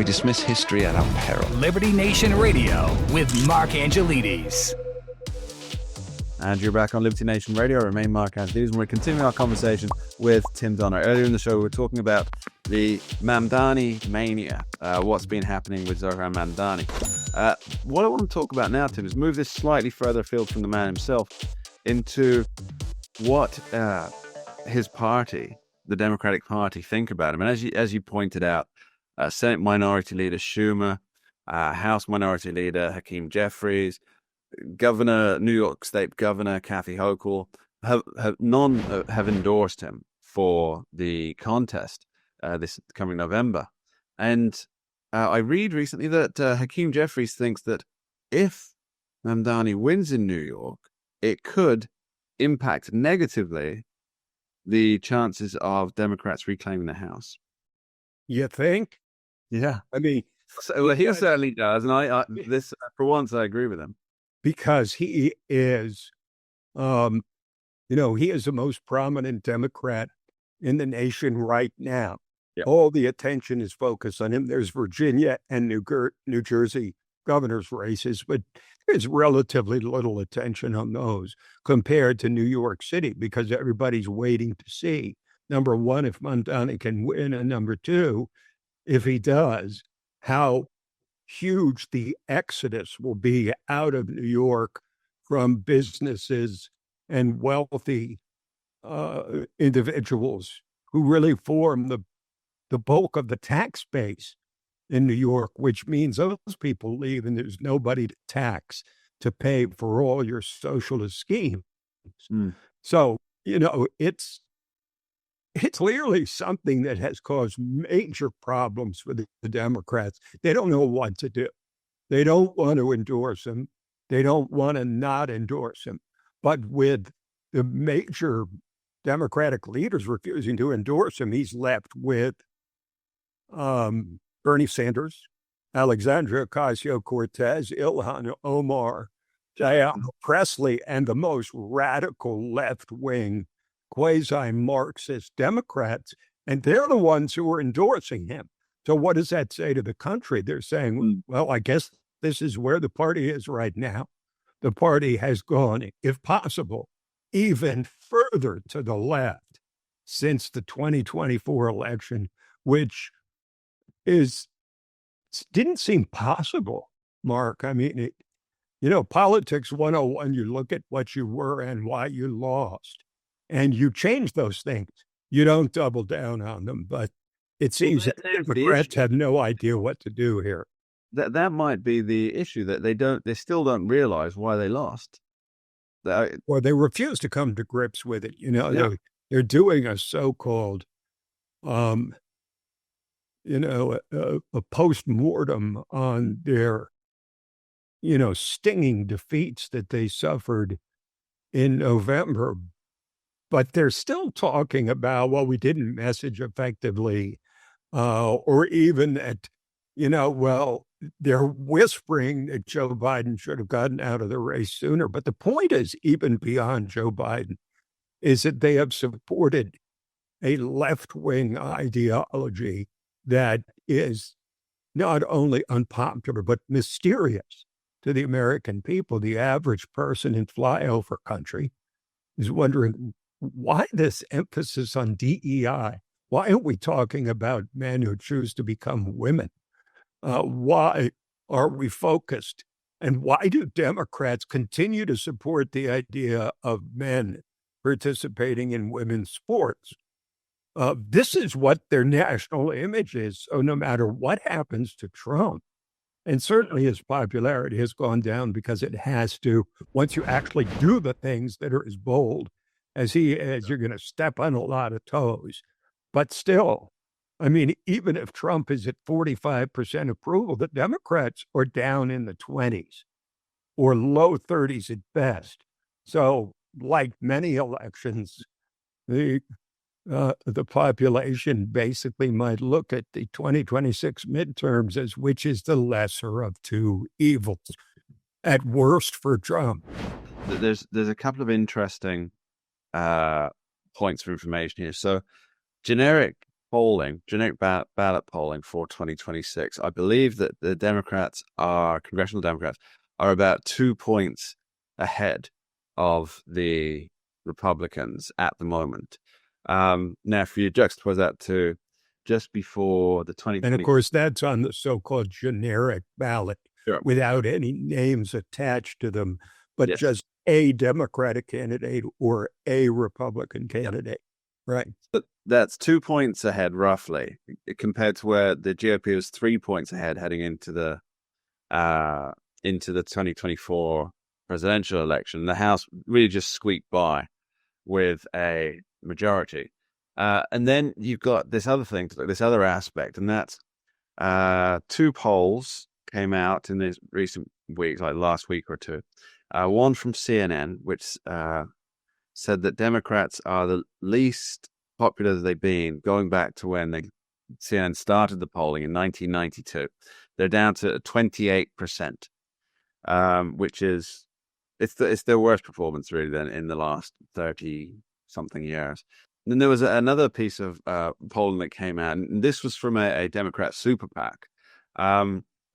dismiss history at our peril. Liberty Nation Radio with Mark Angelides. And you're back on Liberty Nation Radio. I remain Mark Angelides, and we're continuing our conversation with Tim Donner. Earlier in the show, we were talking about the Mamdani mania, what's been happening with Zohran Mamdani. What I want to talk about now, Tim, is move this slightly further afield from the man himself into what his party, the Democratic Party, think about him. And as you pointed out, Senate Minority Leader Schumer, House Minority Leader Hakeem Jeffries, New York State Governor Kathy Hochul have endorsed him for the contest this coming November. And I read recently that Hakeem Jeffries thinks that if Mamdani wins in New York, it could impact negatively the chances of Democrats reclaiming the House. You think? Yeah. I mean, well, he certainly does. And this, for once, I agree with him. Because he is, he is the most prominent Democrat in the nation right now. Yeah. All the attention is focused on him. There's Virginia and New Jersey governor's races, but there's relatively little attention on those compared to New York City because everybody's waiting to see, number one, if Mamdani can win, and number two, if he does, how huge the exodus will be out of New York from businesses and wealthy individuals who really form the bulk of the tax base in New York, which means those people leave and there's nobody to tax to pay for all your socialist schemes. So, it's clearly something that has caused major problems for the Democrats. They don't know what to do. They don't want to endorse him. They don't want to not endorse him. But with the major Democratic leaders refusing to endorse him, he's left with Bernie Sanders, Alexandria Ocasio-Cortez, Ilhan Omar, Dianne Presley, and the most radical left-wing quasi-Marxist Democrats, and they're the ones who are endorsing him. So what does that say to the country? They're saying, well, I guess this is where the party is right now. The party has gone, if possible, even further to the left since the 2024 election, which didn't seem possible, Mark. I mean, politics 101, you look at what you were and why you lost. And you change those things. You don't double down on them. But it seems that Democrats have no idea what to do here. That might be the issue, that they still don't realize why they lost. Or they refuse to come to grips with it. Yeah. They're doing a so-called, a post-mortem on their, stinging defeats that they suffered in November. But they're still talking about, well, we didn't message effectively, or even that, they're whispering that Joe Biden should have gotten out of the race sooner. But the point is, even beyond Joe Biden, is that they have supported a left-wing ideology that is not only unpopular, but mysterious to the American people. The average person in flyover country is wondering, why this emphasis on DEI? Why aren't we talking about men who choose to become women? Why are we focused? And why do Democrats continue to support the idea of men participating in women's sports? This is what their national image is. So no matter what happens to Trump, and certainly his popularity has gone down because it has to, once you actually do the things that are as bold as he is, you're going to step on a lot of toes. But still, I mean, even if Trump is at 45% approval, the Democrats are down in the 20s or low 30s at best. So like many elections, the population basically might look at the 2026 midterms as which is the lesser of two evils, at worst for Trump. There's a couple of interesting points of information here. So generic polling, generic ballot polling for 2026, I believe that the congressional Democrats, are about 2 points ahead of the Republicans at the moment. Now, if you juxtapose that to just before the 2020, and of course, that's on the so-called generic ballot, sure, without any names attached to them, but yes, just a Democratic candidate or a Republican candidate. Right. that's 2 points ahead, roughly, compared to where the GOP was 3 points ahead heading into the 2024 presidential election. The House really just squeaked by with a majority. And then you've got this other thing, this other aspect, and that's 2 polls came out in these recent weeks, like last week or two. One from CNN, which said that Democrats are the least popular they've been going back to when CNN started the polling in 1992. They're down to 28%, which is it's their worst performance really then in the last 30-something years. And then there was another piece of polling that came out, and this was from a Democrat super PAC.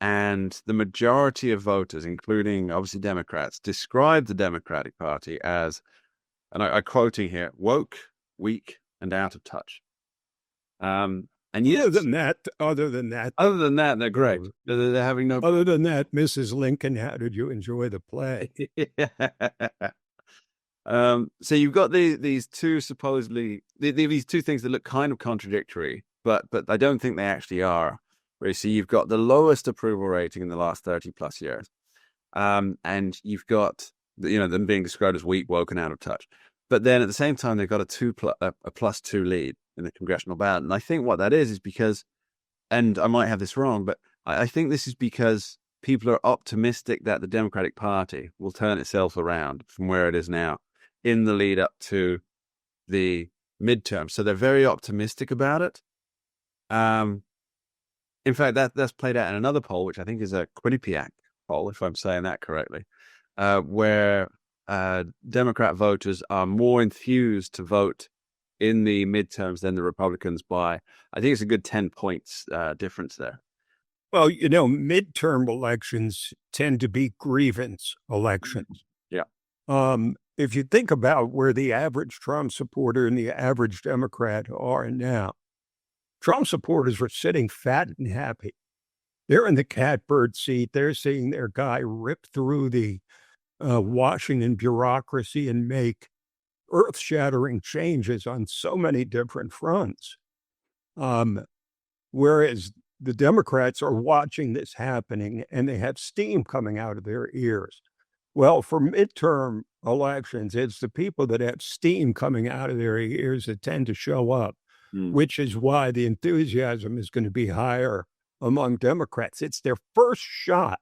And the majority of voters, including obviously Democrats, described the Democratic Party as, and I'm quoting here, woke, weak, and out of touch. And yes, Other than that, they're great. They're having no. Other than that, Mrs. Lincoln, how did you enjoy the play? So you've got these two supposedly these two things that look kind of contradictory, but I don't think they actually are. Where so you've got the lowest approval rating in the last 30 plus years, and you've got them being described as weak, woke, and out of touch. But then at the same time, they've got a +2 lead in the congressional ballot, and I think what that is because, and I might have this wrong, but I think this is because people are optimistic that the Democratic Party will turn itself around from where it is now in the lead up to the midterm. So they're very optimistic about it. In fact, that's played out in another poll, which I think is a Quinnipiac poll, if I'm saying that correctly, where Democrat voters are more enthused to vote in the midterms than the Republicans by, I think it's a good 10 points difference there. Well, midterm elections tend to be grievance elections. Yeah. If you think about where the average Trump supporter and the average Democrat are now, Trump supporters are sitting fat and happy. They're in the catbird seat. They're seeing their guy rip through the Washington bureaucracy and make earth-shattering changes on so many different fronts. Whereas the Democrats are watching this happening and they have steam coming out of their ears. Well, for midterm elections, it's the people that have steam coming out of their ears that tend to show up, which is why the enthusiasm is going to be higher among Democrats. It's their first shot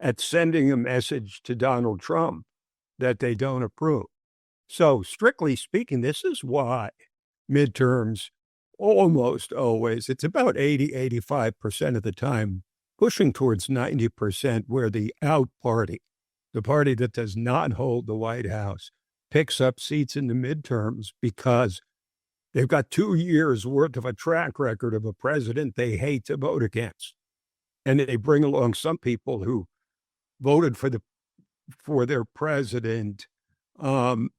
at sending a message to Donald Trump that they don't approve. So strictly speaking, this is why midterms almost always, it's about 80-85% of the time, pushing towards 90%, where the out party, the party that does not hold the White House, picks up seats in the midterms because they've got 2 years worth of a track record of a president they hate to vote against. And they bring along some people who voted for their president on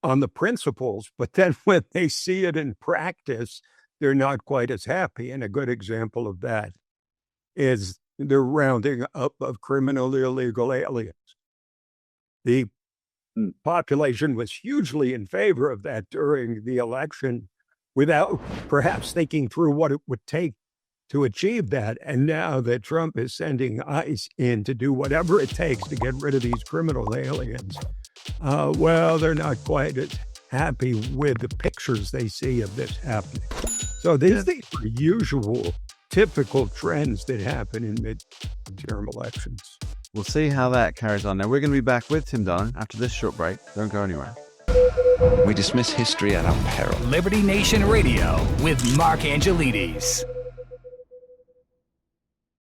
the principles, but then when they see it in practice, they're not quite as happy. And a good example of that is the rounding up of criminally illegal aliens. The population was hugely in favor of that during the election without perhaps thinking through what it would take to achieve that. And now that Trump is sending ICE in to do whatever it takes to get rid of these criminal aliens, well, they're not quite as happy with the pictures they see of this happening. So these are usual, typical trends that happen in midterm elections. We'll see how that carries on. Now, we're going to be back with Tim Donnan after this short break. Don't go anywhere. We dismiss history at our peril. Liberty Nation Radio with Mark Angelides.